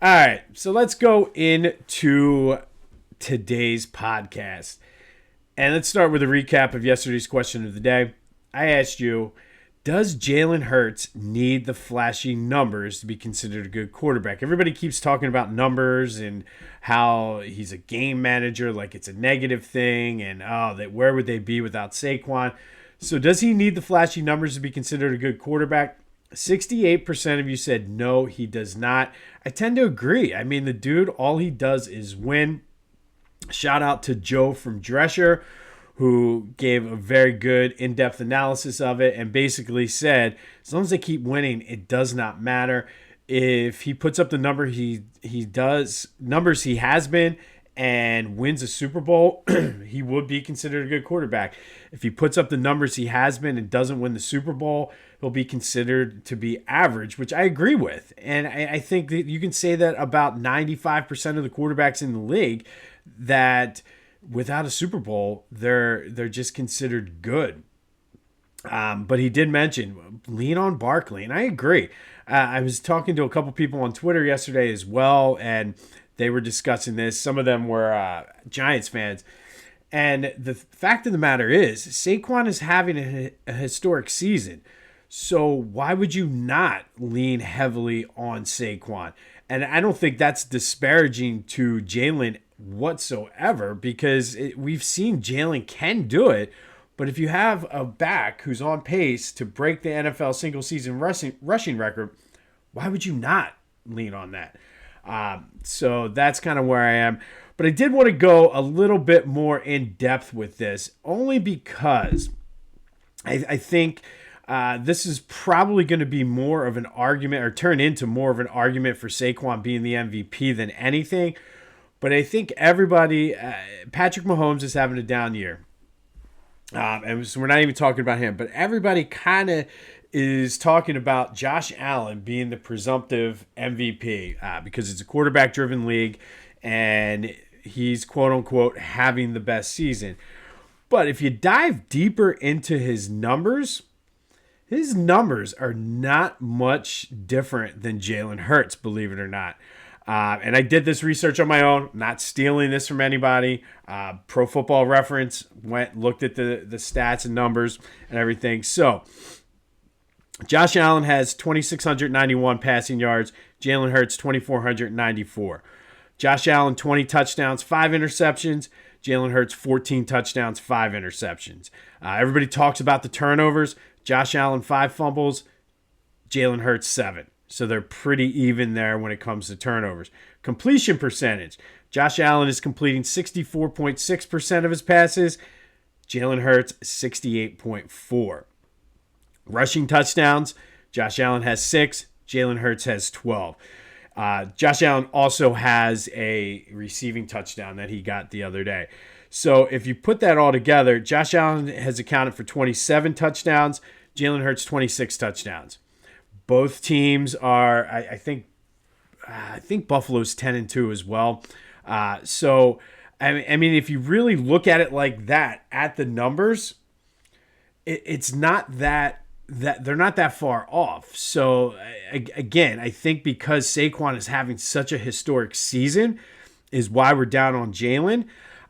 All right, so let's go into today's podcast. And let's start with a recap of yesterday's question of the day. I asked you, does Jalen Hurts need the flashy numbers to be considered a good quarterback? Everybody keeps talking about numbers and how he's a game manager, like it's a negative thing, and where would they be without Saquon? So does he need the flashy numbers to be considered a good quarterback? 68% of you said no, he does not. I tend to agree. I mean, the dude, all he does is win. Shout out to Joe from Drescher, who gave a very good in-depth analysis of it and basically said, as long as they keep winning, it does not matter. If he puts up the numbers he has been, and wins a Super Bowl, he would be considered a good quarterback. If he puts up the numbers he has been and doesn't win the Super Bowl, he'll be considered to be average, which I agree with. And I think that you can say that about 95% of the quarterbacks in the league, that without a Super Bowl, they're just considered good. But he did mention lean on Barkley, and I agree. I was talking to a couple people on Twitter yesterday as well, and they were discussing this. Some of them were Giants fans. And the fact of the matter is, Saquon is having a historic season. So why would you not lean heavily on Saquon? And I don't think that's disparaging to Jalen whatsoever, because we've seen Jalen can do it. But if you have a back who's on pace to break the NFL single season rushing record, why would you not lean on that? So that's kind of where I am. But I did want to go a little bit more in depth with this, only because I think this is probably going to be more of an argument, or turn into more of an argument for Saquon being the MVP than anything. But I think everybody, Patrick Mahomes is having a down year. And so we're not even talking about him, but everybody kind of is talking about Josh Allen being the presumptive MVP because it's a quarterback-driven league and he's quote-unquote having the best season. But if you dive deeper into his numbers are not much different than Jalen Hurts, believe it or not. And I did this research on my own, not stealing this from anybody. Pro Football Reference looked at the stats and numbers and everything. So Josh Allen has 2,691 passing yards. Jalen Hurts, 2,494. Josh Allen, 20 touchdowns, 5 interceptions. Jalen Hurts, 14 touchdowns, 5 interceptions. Everybody talks about the turnovers. Josh Allen, 5 fumbles. Jalen Hurts, 7. So they're pretty even there when it comes to turnovers. Completion percentage. Josh Allen is completing 64.6% of his passes. Jalen Hurts, 68.4%. Rushing touchdowns. Josh Allen has 6. Jalen Hurts has 12. Josh Allen also has a receiving touchdown that he got the other day. So if you put that all together, Josh Allen has accounted for 27 touchdowns. Jalen Hurts, 26 touchdowns. Both teams are, I think Buffalo's 10-2 as well. So, I mean, if you really look at it like that, at the numbers, it's not that they're not that far off. So, again, I think because Saquon is having such a historic season is why we're down on Jalen.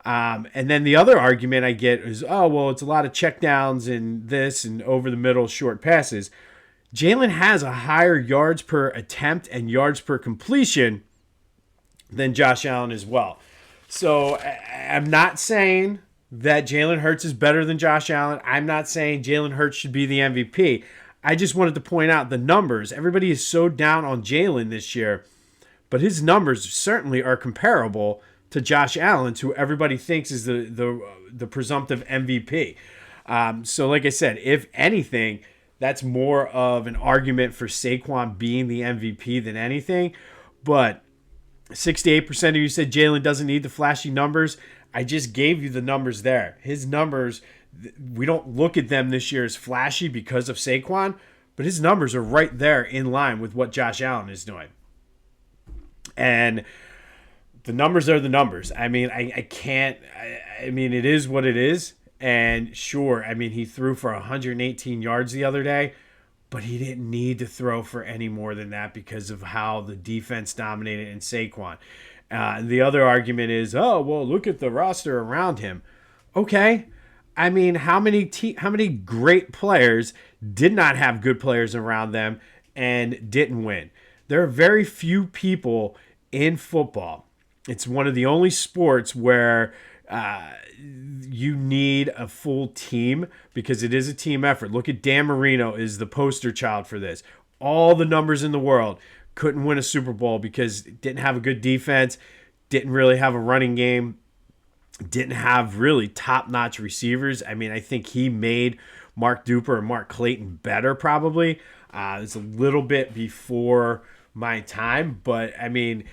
And then the other argument I get is, oh, well, it's a lot of checkdowns and this and over the middle short passes. Jalen has a higher yards per attempt and yards per completion than Josh Allen as well. So I'm not saying that Jalen Hurts is better than Josh Allen. I'm not saying Jalen Hurts should be the MVP. I just wanted to point out the numbers. Everybody is so down on Jalen this year, but his numbers certainly are comparable to Josh Allen, who everybody thinks is the presumptive MVP. So like I said, if anything, that's more of an argument for Saquon being the MVP than anything. But 68% of you said Jalen doesn't need the flashy numbers. I just gave you the numbers there. His numbers, we don't look at them this year as flashy because of Saquon, but his numbers are right there in line with what Josh Allen is doing. And the numbers are the numbers. I mean, I can't, I mean, it is what it is. And sure, I mean, he threw for 118 yards the other day, but he didn't need to throw for any more than that because of how the defense dominated in Saquon. The other argument is, oh, well, look at the roster around him. Okay. I mean, how many great players did not have good players around them and didn't win? There are very few people in football. It's one of the only sports where you need a full team because it is a team effort. Look at Dan Marino is the poster child for this. All the numbers in the world, couldn't win a Super Bowl because it didn't have a good defense, didn't really have a running game, didn't have really top-notch receivers. I mean, I think he made Mark Duper and Mark Clayton better probably. It's a little bit before my time, but I mean,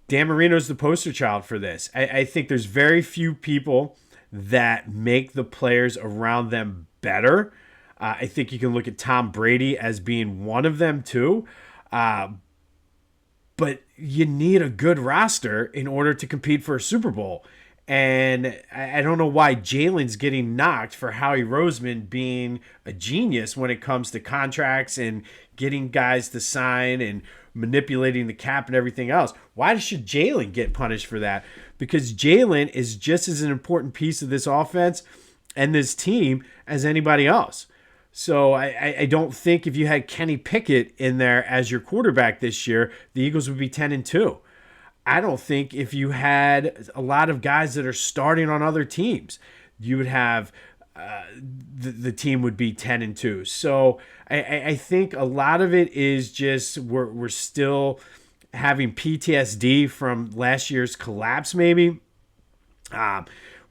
Dan Marino's the poster child for this. I think there's very few people that make the players around them better. I think you can look at Tom Brady as being one of them too. But you need a good roster in order to compete for a Super Bowl. And I don't know why Jalen's getting knocked for Howie Roseman being a genius when it comes to contracts and getting guys to sign and manipulating the cap and everything else. Why should Jalen get punished for that? Because Jalen is just as an important piece of this offense and this team as anybody else. So I don't think if you had Kenny Pickett in there as your quarterback this year, the Eagles would be 10-2. I don't think if you had a lot of guys that are starting on other teams, you would have the team would be 10-2. So I think a lot of it is just we're still having PTSD from last year's collapse, maybe.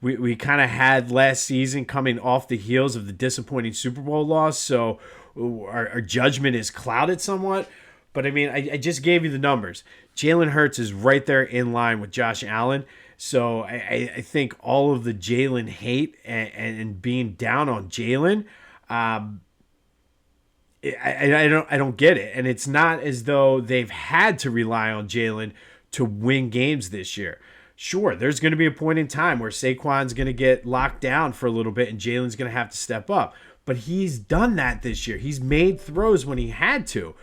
We kind of had last season coming off the heels of the disappointing Super Bowl loss, so our judgment is clouded somewhat. But, I mean, I just gave you the numbers. Jalen Hurts is right there in line with Josh Allen. So I think all of the Jalen hate and being down on Jalen, I don't get it. And it's not as though they've had to rely on Jalen to win games this year. Sure, there's going to be a point in time where Saquon's going to get locked down for a little bit and Jalen's going to have to step up. But he's done that this year. He's made throws when he had to.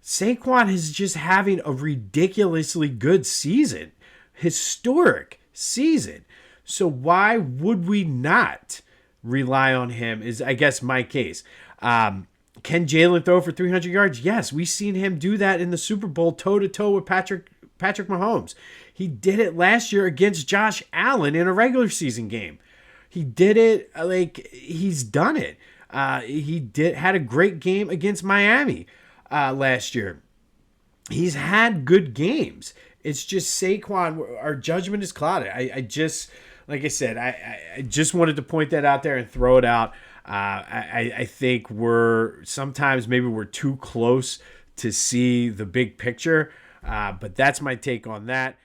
Saquon is just having a ridiculously good season. Historic season. So why would we not rely on him is, I guess, my case. Can Jalen throw for 300 yards? Yes, we've seen him do that in the Super Bowl toe-to-toe with Patrick Mahomes. He did it last year against Josh Allen in a regular season game. He did it like he's done it. He had a great game against Miami last year. He's had good games. It's just Saquon, our judgment is clouded. I just, like I said, I just wanted to point that out there and throw it out. I think sometimes maybe we're too close to see the big picture, but that's my take on that.